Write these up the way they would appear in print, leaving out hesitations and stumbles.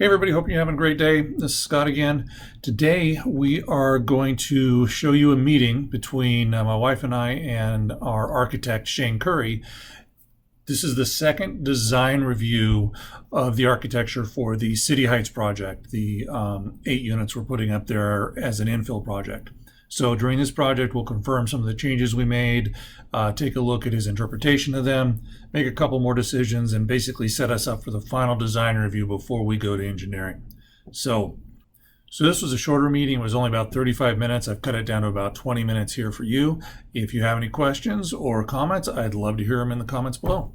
Hey everybody, hope you're having a great day. This is Scott again. Today we are going to show you a meeting between my wife and I and our architect Shane Cori. This is the second design review of the architecture for the City Heights project, the 8 units we're putting up there as an infill project. So during this project, we'll confirm some of the changes we made, take a look at his interpretation of them, make a couple more decisions, and basically set us up for the final design review before we go to engineering. So this was a shorter meeting. It was only about 35 minutes. I've cut it down to about 20 minutes here for you. If you have any questions or comments, I'd love to hear them in the comments below.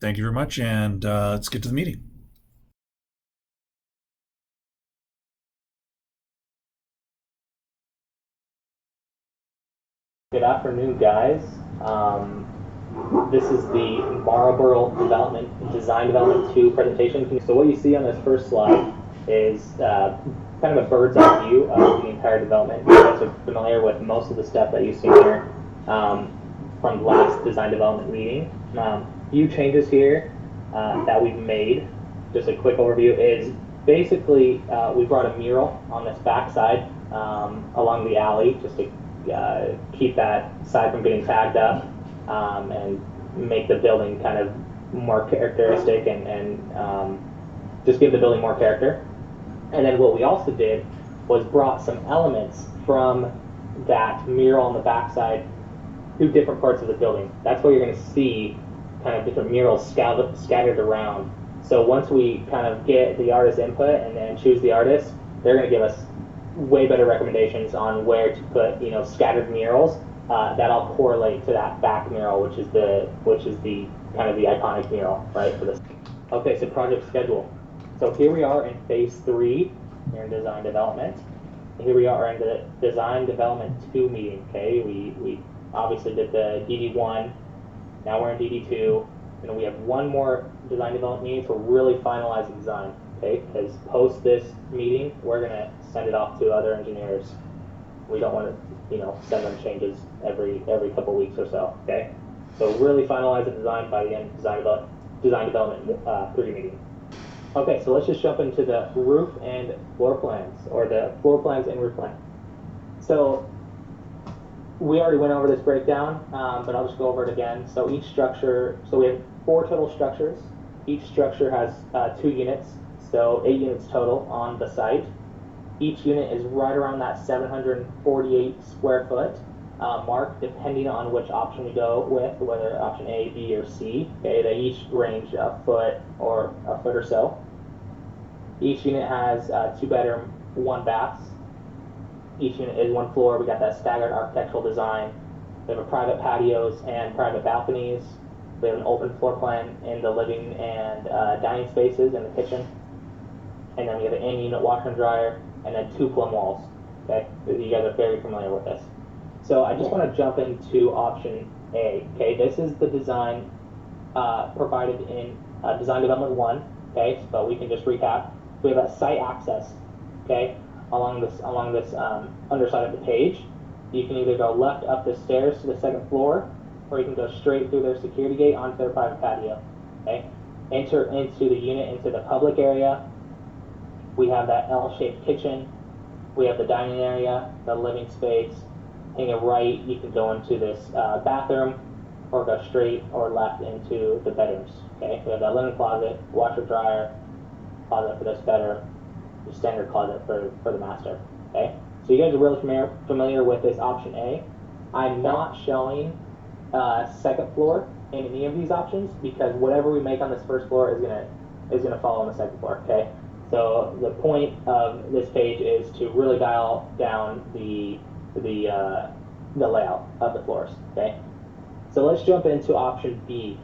Thank you very much, and let's get to the meeting. Good afternoon, guys. This is the Marlboro Design Development 2 presentation. So what you see on this first slide is kind of a bird's eye view of the entire development. You guys are familiar with most of the stuff that you've seen here from the last design development meeting. Few changes here that we've made. Just a quick overview is basically we brought a mural on this back side along the alley just to keep that side from getting tagged up and make the building kind of more characteristic and just give the building more character. And then what we also did was brought some elements from that mural on the backside to different parts of the building. That's where you're going to see kind of different murals scattered around. So once we kind of get the artist input and then choose the artist, they're going to give us way better recommendations on where to put, scattered murals that all correlate to that back mural, which is the kind of the iconic mural, right, for this. Okay, so project schedule. So here we are in phase 3 here in design development. Here we are in the design development 2 meeting. Okay, we obviously did the DD1. Now we're in DD2, and we have one more design development meeting to really finalize the design. Okay, because post this meeting, we're gonna send it off to other engineers. We don't want to, send them changes every couple weeks or so. Okay, so really finalize the design by the end of design development 3 meeting. Okay, so let's just jump into the roof and floor plans, or the floor plans and roof plan. So we already went over this breakdown, but I'll just go over it again. So each structure, so we have 4 total structures. Each structure has 2 units. So 8 units total on the site. Each unit is right around that 748 square foot mark, depending on which option we go with, whether option A, B, or C. Okay, they each range a foot or so. Each unit has 2 bedroom, 1 baths. Each unit is 1 floor. We got that staggered architectural design. We have a private patios and private balconies. We have an open floor plan in the living and dining spaces in the kitchen. And then we have an in-unit washer and dryer, and then 2 plumb walls. Okay, you guys are very familiar with this. So I just want to jump into option A. Okay, this is the design provided in design development 1. Okay, but we can just recap. We have a site access. Okay, along this underside of the page. You can either go left up the stairs to the 2nd floor, or you can go straight through their security gate onto their private patio. Okay, enter into the unit into the public area. We have that L-shaped kitchen. We have the dining area, the living space. Hanging right, you can go into this bathroom, or go straight or left into the bedrooms. Okay, we have that linen closet, washer dryer, closet for this bedroom, the standard closet for the master. Okay, so you guys are really familiar with this option A. I'm not showing 2nd floor in any of these options because whatever we make on this 1st floor is gonna follow on the 2nd floor. Okay. So the point of this page is to really dial down the layout of the floors. Okay, so let's jump into option B.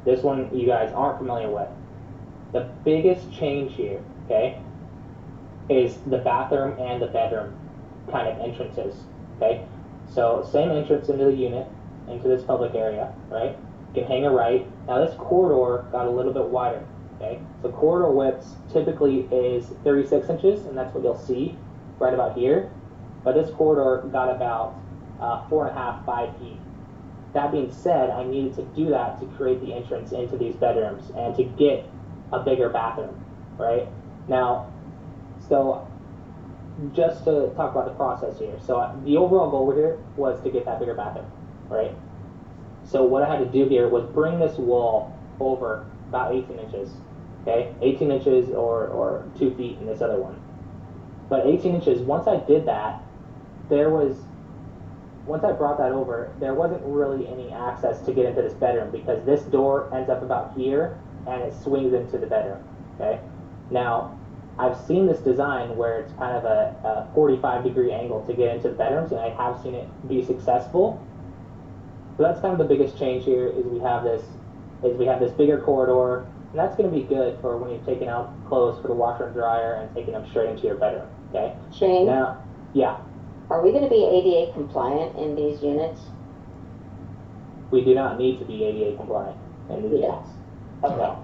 This one you guys aren't familiar with. The biggest change here, okay, is the bathroom and the bedroom kind of entrances. Okay, so same entrance into the unit, into this public area, right? You can hang a right. Now this corridor got a little bit wider. Okay, so corridor widths typically is 36 inches, and that's what you'll see right about here. But this corridor got about 4.5, 5 feet. That being said, I needed to do that to create the entrance into these bedrooms and to get a bigger bathroom, right? Now, so just to talk about the process here. So the overall goal here was to get that bigger bathroom, right? So what I had to do here was bring this wall over about 18 inches, okay? 18 inches or 2 feet in this other one. But 18 inches, once I did that, once I brought that over, there wasn't really any access to get into this bedroom because this door ends up about here and it swings into the bedroom, okay? Now, I've seen this design where it's kind of a 45-degree angle to get into the bedrooms, and I have seen it be successful. So that's kind of the biggest change here is we have this bigger corridor, and that's going to be good for when you're taking out clothes for the washer and dryer and taking them straight into your bedroom, okay? Shane? Now, yeah. Are we going to be ADA compliant in these units? We do not need to be ADA compliant in these units. Okay.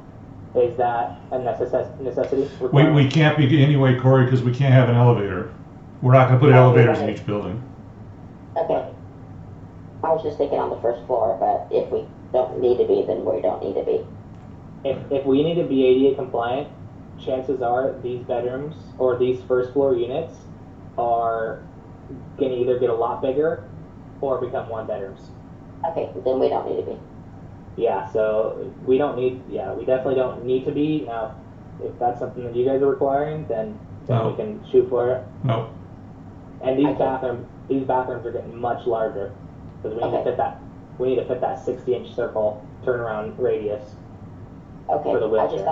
Is that a necessity? We can't be anyway, Cori, because we can't have an elevator. We're not going to put elevators in each building. Okay. I was just thinking on the first floor, but if we don't need to be, then we don't need to be. If we need to be ADA compliant, chances are these bedrooms or these first floor units are going to either get a lot bigger or become one bedrooms. Okay, then we don't need to be. Yeah, so we definitely don't need to be. Now, if that's something that you guys are requiring, then No. we can shoot for it. No. And these bathrooms are getting much larger because we need to fit that 60-inch circle turnaround radius. Okay, For the wheelchair.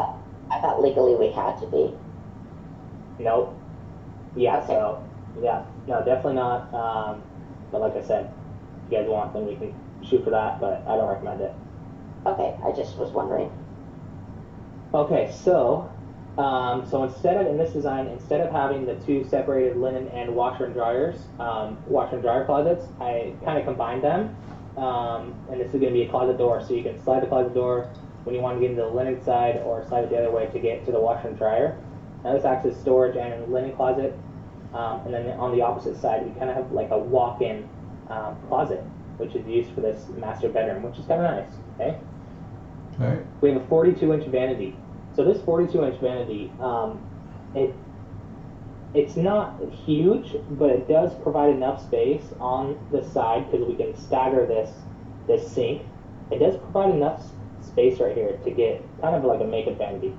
I thought legally we had to be. Nope. Yeah, Okay. so, yeah, no, definitely not. But like I said, if you guys want, then we can shoot for that, but I don't recommend it. Okay, I just was wondering. Okay, so in this design, instead of having the two separated linen and washer and dryer closets, I kind of combined them. And this is going to be a closet door, so you can slide the closet door when you want to get into the linen side or slide it the other way to get to the washer and dryer. Now this acts as storage and a linen closet. And then on the opposite side, we kind of have like a walk-in closet, which is used for this master bedroom, which is kind of nice, okay? Okay. We have a 42-inch vanity. So this 42-inch vanity, it's not huge, but it does provide enough space on the side because we can stagger this sink. It does provide enough space right here to get kind of like a makeup vanity,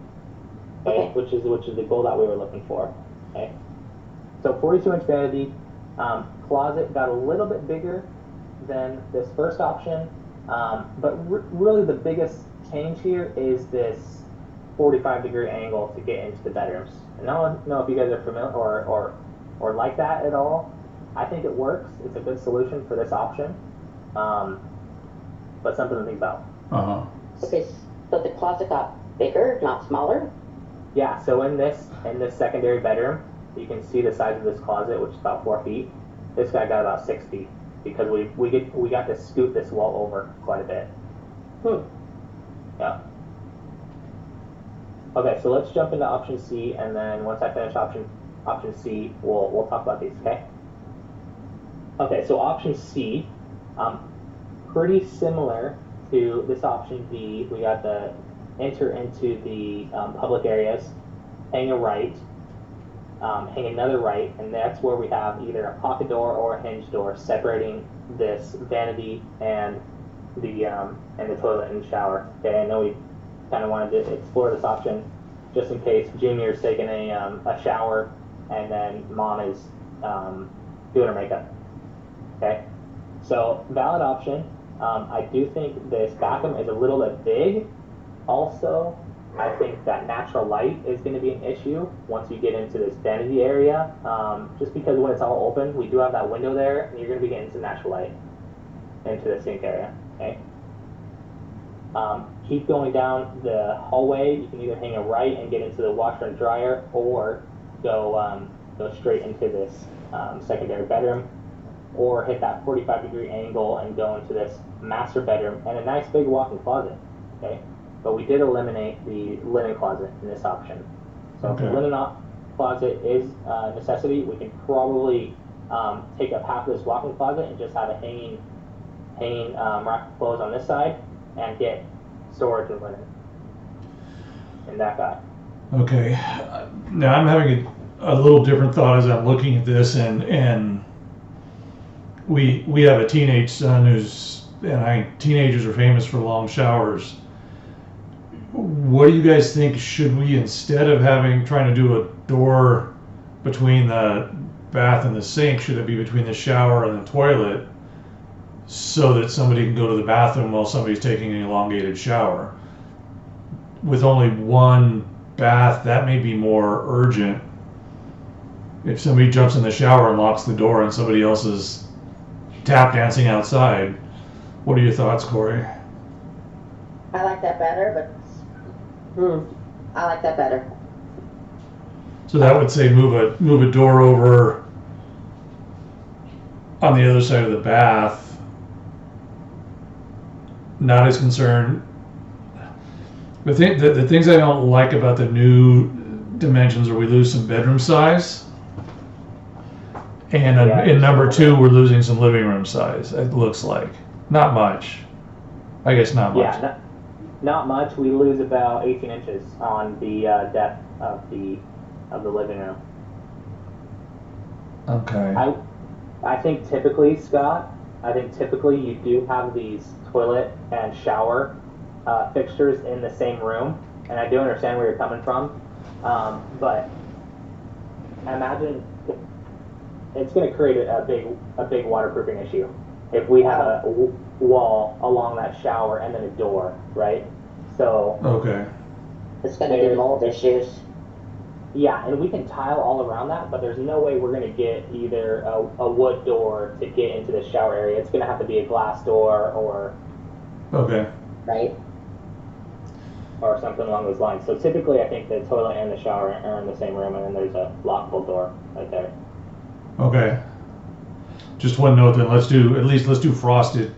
okay? Which is the goal that we were looking for, okay? So 42-inch vanity, closet got a little bit bigger than this first option, but really the biggest change here is this 45-degree angle to get into the bedrooms. And I don't know if you guys are familiar or like that at all. I think it works. It's a good solution for this option, but something to think about. Uh-huh. Okay, so the closet got bigger, not smaller? Yeah, so in this secondary bedroom, you can see the size of this closet, which is about 4 feet. This guy got about 6 feet because we got to scoot this wall over quite a bit. Yeah. Okay, so let's jump into option C, and then once I finish option C, we'll talk about these. Okay. Okay, so option C, pretty similar to this option B. We got the enter into the public areas, hang a right, hang another right, and that's where we have either a pocket door or a hinge door separating this vanity and the toilet and shower. Okay, I know we kind of wanted to explore this option just in case Junior's taking a shower and then Mom is doing her makeup. Okay, so valid option. I do think this bathroom is a little bit big. Also, I think that natural light is going to be an issue once you get into this vanity area. Just because when it's all open, we do have that window there, and you're going to be getting some natural light into the sink area. Okay. Keep going down the hallway. You can either hang a right and get into the washer and dryer, or go straight into this secondary bedroom, or hit that 45-degree angle and go into this master bedroom and a nice big walk-in closet. Okay. But we did eliminate the linen closet in this option. So if the linen closet is a necessity, we can probably take up half of this walk-in closet and just have a hanging rack of clothes on this side and get storage of linen in that guy. Okay. Now I'm having a little different thought as I'm looking at this, and we have a teenage son teenagers are famous for long showers. What do you guys think? Should we, instead of trying to do a door between the bath and the sink, should it be between the shower and the toilet so that somebody can go to the bathroom while somebody's taking an elongated shower? With only one bath, that may be more urgent. If somebody jumps in the shower and locks the door and somebody else is tap dancing outside, what are your thoughts, Cori? I like that better, but I like that better. So that would say move a door over on the other side of the bath. Not as concerned. The things I don't like about the new dimensions are we lose some bedroom size, and in number 2 we're losing some living room size. It looks like not much. I guess not much. Yeah, not much. We lose about 18 inches on the depth of the living room. Okay. I think typically, Scott, you do have these toilet and shower fixtures in the same room, and I do understand where you're coming from, but imagine it's going to create a big waterproofing issue if we have a wall along that shower and then a door, right? So Okay. It's going to be mold issues. Yeah, and we can tile all around that, but there's no way we're going to get either a wood door to get into the shower area. It's going to have to be a glass door or Okay. Right. Or something along those lines. So typically, I think the toilet and the shower are in the same room, and then there's a lockable door right there. Okay. Just one note then. Let's do frosted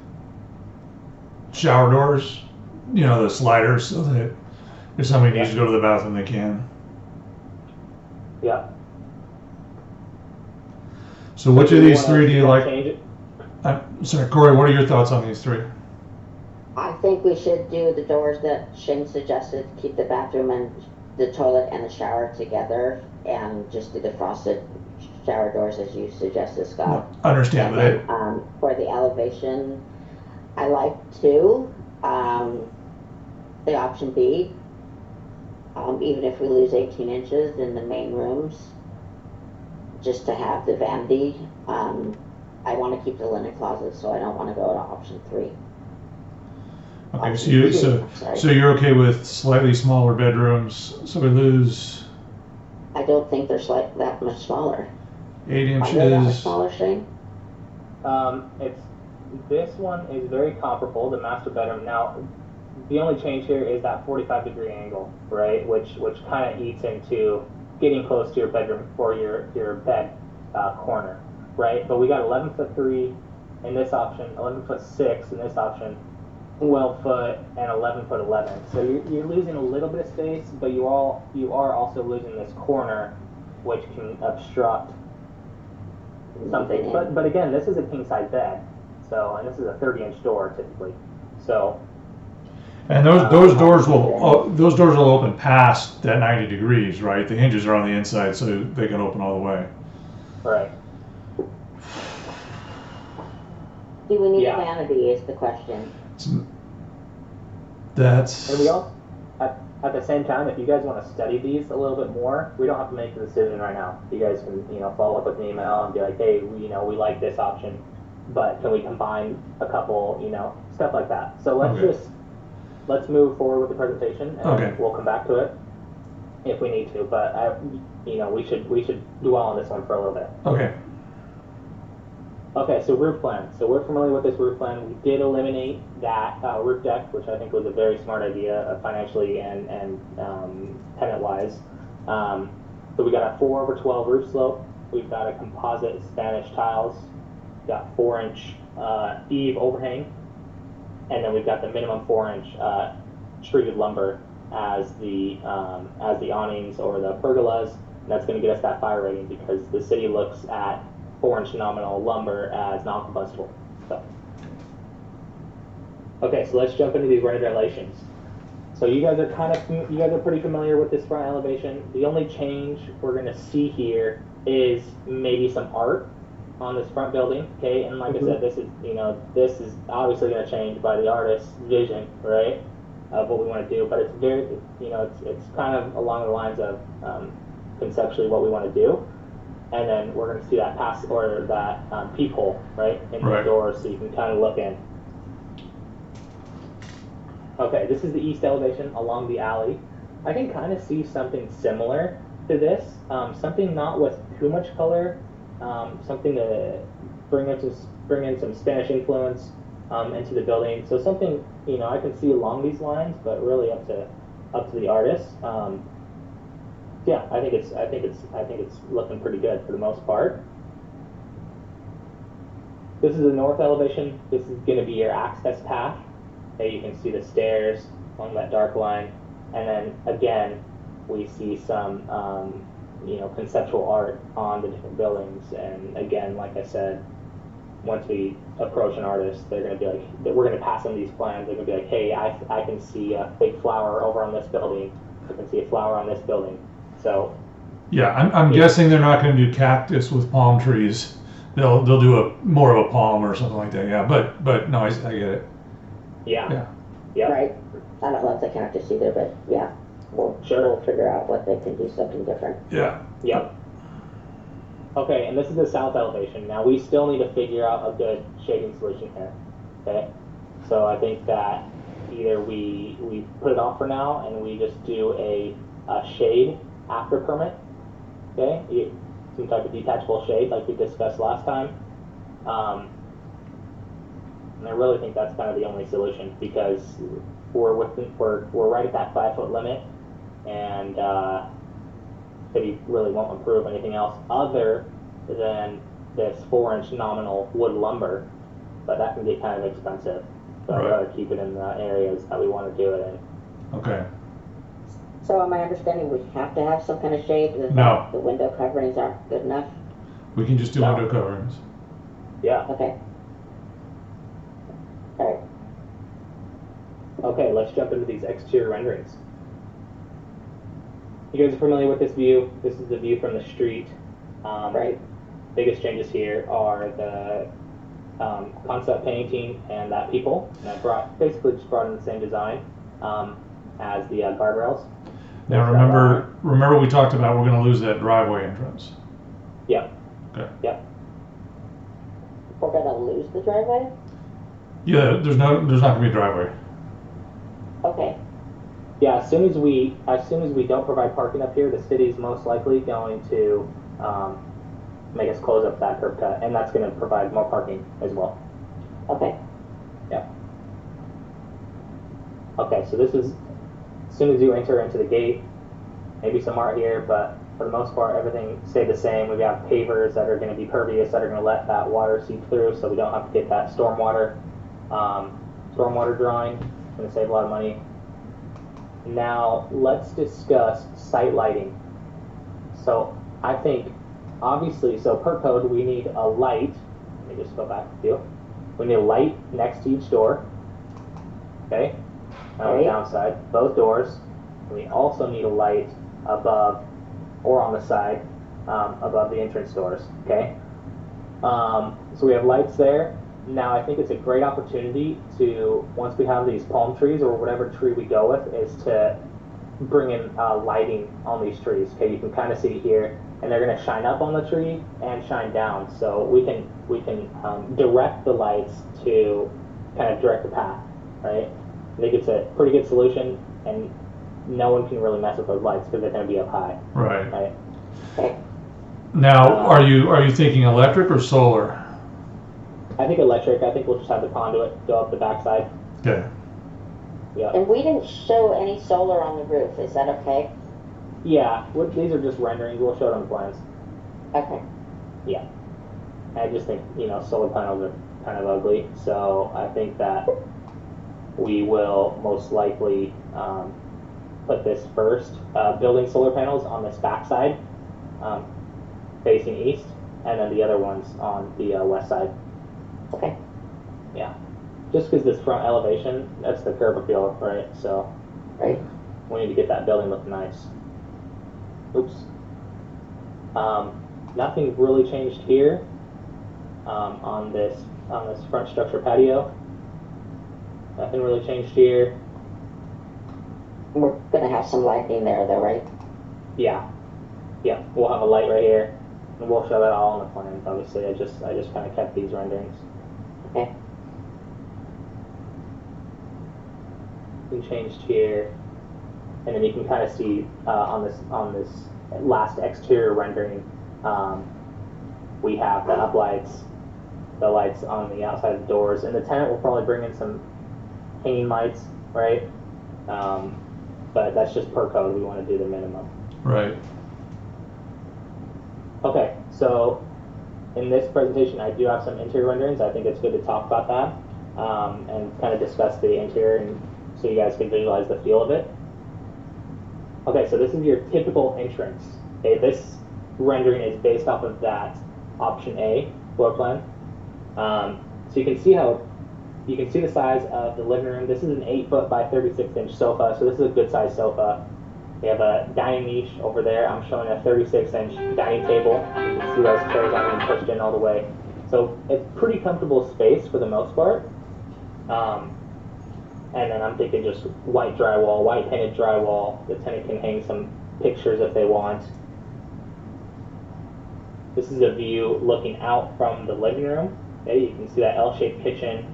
shower doors. You know, the sliders, so that if somebody needs to go to the bathroom, they can. Yeah. So which of these three do you like? Change it? Sorry, Cori, what are your thoughts on these three? I think we should do the doors that Shane suggested, keep the bathroom and the toilet and the shower together, and just do the frosted shower doors as you suggested, Scott. No, understand, but then, for the elevation, I like 2. The option B, even if we lose 18 inches in the main rooms, just to have the vanity. I want to keep the linen closet, so I don't want to go to option 3. Okay, so you're okay with slightly smaller bedrooms, so we lose I don't think they're that much smaller. 8 Are they that much inches. smaller, Shane? This one is very comparable, the master bedroom. Now, the only change here is that 45-degree angle, right? Which kind of eats into getting close to your bedroom or your bed corner, right? But we got 11'3" in this option, 11'6" in this option, 12 foot and 11'11". So you're losing a little bit of space, but you are also losing this corner, which can obstruct something. But again, this is a king size bed, so, and this is a 30-inch door typically. So. And those doors will open past that 90 degrees, right? The hinges are on the inside, so they can open all the way. Right. Do we need a vanity is the question. That's. And we also, at the same time, if you guys want to study these a little bit more, we don't have to make the decision right now. You guys can, follow up with an email and be like, hey, we like this option, but can we combine a couple, stuff like that. So let's move forward with the presentation, and we'll come back to it if we need to. But we should dwell on this one for a little bit. Okay. Okay, so roof plan. So we're familiar with this roof plan. We did eliminate that roof deck, which I think was a very smart idea financially and tenant-wise. So we got a 4/12 roof slope. We've got a composite Spanish tiles. We've got 4-inch eave overhang, and then we've got the minimum 4-inch treated lumber as the awnings or the pergolas. And that's going to get us that fire rating because the city looks at 4-inch nominal lumber as non-combustible. So. Okay, so let's jump into these regulations. So you guys are pretty familiar with this front elevation. The only change we're going to see here is maybe some art on this front building, okay? And like I said, this is obviously going to change by the artist's vision, right, of what we want to do. But it's very, it's kind of along the lines of conceptually what we want to do. And then we're going to see that peephole, right, in the door, so you can kind of look in. Okay, this is the east elevation along the alley. I can kind of see something similar to this, something not with too much color, something to bring in some Spanish influence into the building. So something, I can see along these lines, but really up to the artist. Yeah, I think it's looking pretty good for the most part. This is the north elevation. This is going to be your access path. Okay, you can see the stairs along that dark line, and then again, we see some conceptual art on the different buildings. And again, like I said, once we approach an artist, they're going to be like, we're going to pass them these plans. They're going to be like, hey, I can see a big flower over on this building. I can see a flower on this building. So yeah, I'm guessing they're not going to do cactus with palm trees. They'll do more of a palm or something like that. Yeah, but no, I get it. Yeah. Right. I don't love the cactus either, but yeah, we'll figure out what they can do something different. Yeah. Yep. Okay, and this is the south elevation. Now we still need to figure out a good shading solution here. Okay, so I think that either we put it off for now and we just do a shade after permit. Okay, some type of detachable shade like we discussed last time. And I really think that's kind of the only solution, because we're right at that 5-foot limit, and city really won't approve anything else other than this 4-inch nominal wood lumber, but that can get kind of expensive. So I'd rather keep it in the areas that we want to do it in. Okay. So am I understanding we have to have some kind of shade? No. The window coverings aren't good enough? We can just do window coverings. Yeah. Okay. All right. Okay, let's jump into these exterior renderings. You guys are familiar with this view. This is the view from the street. Right. Biggest changes here are the concept painting and that people. And I basically just brought in the same design as the guardrails. Now remember we talked about we're going to lose that driveway entrance. Yep. Okay. Yep. We're gonna lose the driveway? Yeah, there's not going to be a driveway. Okay. Yeah, as soon as we don't provide parking up here, the city's most likely going to make us close up that curb cut, and that's going to provide more parking as well. Okay. Yeah. Okay, so this is as soon as you enter into the gate, maybe some art here, but for the most part, everything stayed the same. We've got pavers that are going to be pervious, that are going to let that water seep through, so we don't have to get that stormwater drawing. It's going to save a lot of money. Now, let's discuss site lighting. So, I think, obviously, per code, we need a light. Let me just go back to you. We need a light next to each door. Okay? On the downside, both doors. We also need a light above or on the side above the entrance doors. Okay? So we have lights there. Now I think it's a great opportunity to, once we have these palm trees or whatever tree we go with, is to bring in lighting on these trees. Okay, you can kind of see here, and they're going to shine up on the tree and shine down. So we can direct the lights to kind of direct the path, right? I think it's a pretty good solution, and no one can really mess with those lights because they're going to be up high. Right. Right. Now, are you thinking electric or solar? I think electric. I think we'll just have the conduit go up the backside. Okay. Yeah. And we didn't show any solar on the roof. Is that okay? Yeah. These are just renderings. We'll show it on the plans. Okay. Yeah. I just think, solar panels are kind of ugly. So I think that we will most likely put this first, building solar panels on this backside, facing east, and then the other ones on the west side. Okay. Yeah. Just because this front elevation, that's the curb appeal, right? So Right. We need to get that building looking nice. Oops. Nothing really changed here on this front structure patio. Nothing really changed here. We're gonna have some lighting there though, right? Yeah, we'll have a light right here, and we'll show that all on the plans. Obviously, I just kind of kept these renderings. Okay. Nothing changed here, and then you can kind of see on this last exterior rendering, we have the uplights, the lights on the outside of the doors, and the tenant will probably bring in some hanging lights, right? But that's just per code. We want to do the minimum. Right. Okay, so in this presentation, I do have some interior renderings. I think it's good to talk about that and kind of discuss the interior, and so you guys can visualize the feel of it. Okay, so this is your typical entrance. Okay, this rendering is based off of that option A floor plan. So you can see the size of the living room. This is an 8-foot by 36-inch sofa, so this is a good size sofa. We have a dining niche over there. I'm showing a 36-inch dining table. You can see those chairs aren't even pushed in all the way. So it's pretty comfortable space for the most part. And then I'm thinking just white drywall, white painted drywall. The tenant can hang some pictures if they want. This is a view looking out from the living room. Okay, you can see that L-shaped kitchen.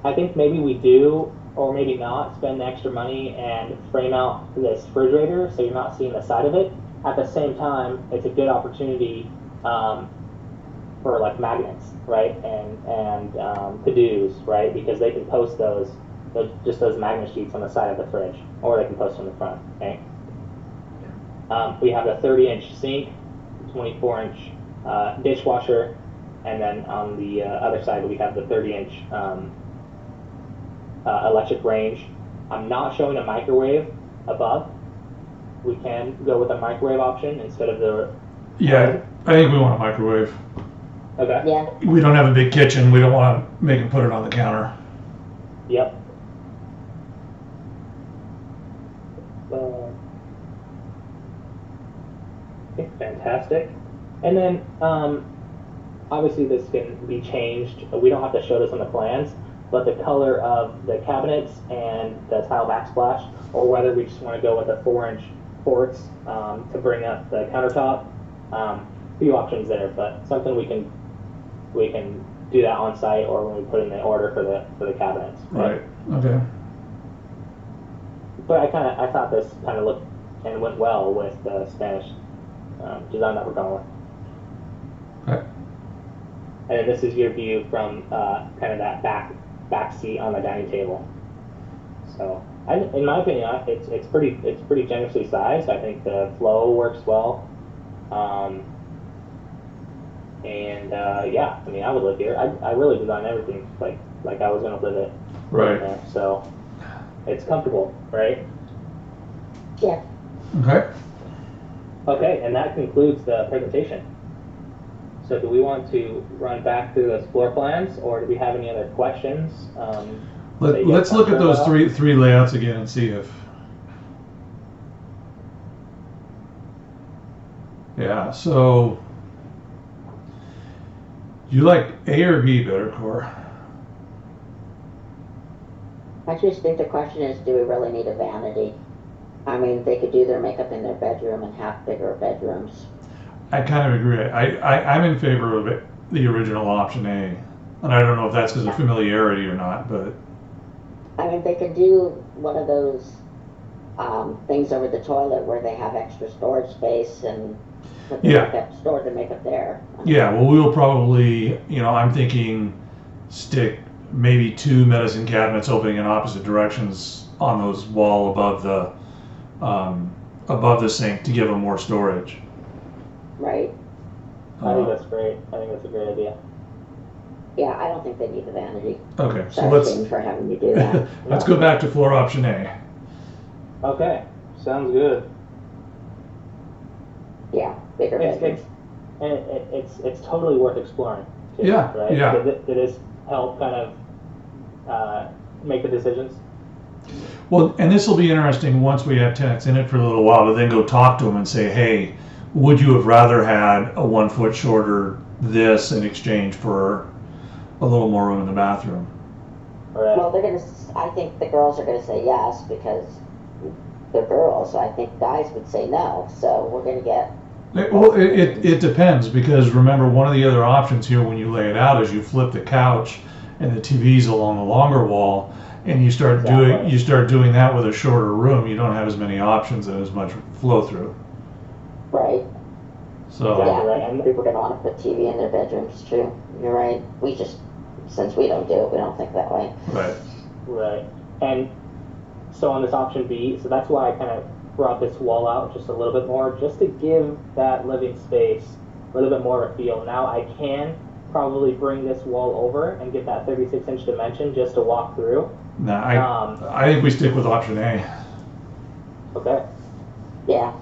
I think maybe we do, or maybe not, spend extra money and frame out this refrigerator so you're not seeing the side of it. At the same time, it's a good opportunity for like magnets, right, and to-dos, right, because they can post those magnet sheets on the side of the fridge, or they can post on the front. Okay. We have a 30-inch sink, 24-inch dishwasher, and then on the other side we have the 30-inch electric range. I'm not showing a microwave above. We can go with a microwave option instead of the... Yeah, I think we want a microwave. Okay. Yeah. We don't have a big kitchen. We don't want to make them put it on the counter. Yep. Okay, fantastic. And then, obviously this can be changed. We don't have to show this on the plans, but the color of the cabinets and the tile backsplash, or whether we just want to go with a 4-inch ports to bring up the countertop. Few options there, but something we can do that on site or when we put in the order for the cabinets. Right. Okay. But I thought this kind of looked and went well with the Spanish design that we're going with. Okay. And then this is your view from kind of that back seat on the dining table. So, in my opinion, it's pretty generously sized. I think the flow works well. Yeah, I mean, I would live here. I really designed everything like I was gonna live it. Right. There. So, it's comfortable, right? Yeah. Okay. Okay, and that concludes the presentation. So do we want to run back through those floor plans, or do we have any other questions? Let's look at those three layouts again and see if... Yeah, so... You like A or B better, Cor? I just think the question is, do we really need a vanity? I mean, they could do their makeup in their bedroom and have bigger bedrooms. I kind of agree. I'm in favor of the original option A. And I don't know if that's because of familiarity or not, but... I mean, they could do one of those things over the toilet where they have extra storage space and put the store the makeup there. Yeah, well, we'll probably, I'm thinking stick maybe 2 medicine cabinets opening in opposite directions on those wall above the sink to give them more storage. Right. I think that's great. I think that's a great idea. Yeah, I don't think they need the vanity. Okay, so Sorry, let's Shane, for having you do that. let's go back to floor option A. Okay, sounds good. Yeah, bigger bedrooms. It's totally worth exploring. Too, Yeah, right? yeah. Did this help kind of make the decisions? Well, and this will be interesting once we have tenants in it for a little while to then go talk to them and say, hey, would you have rather had a 1 foot shorter this in exchange for a little more room in the bathroom? Right. Well, I think the girls are gonna say yes because they're girls, so I think guys would say no, so we're gonna get. It depends, because remember, one of the other options here when you lay it out is you flip the couch and the TV's along the longer wall, and you start doing that with a shorter room. You don't have as many options and as much flow through. Right. So Yeah, right. And people are gonna wanna put TV in their bedrooms too. You're right. Since we don't do it, we don't think that way. Right. And so on this option B, so that's why I kind of brought this wall out just a little bit more, just to give that living space a little bit more of a feel. Now I can probably bring this wall over and get that 36-inch dimension just to walk through. I think we stick with option A. Okay. Yeah.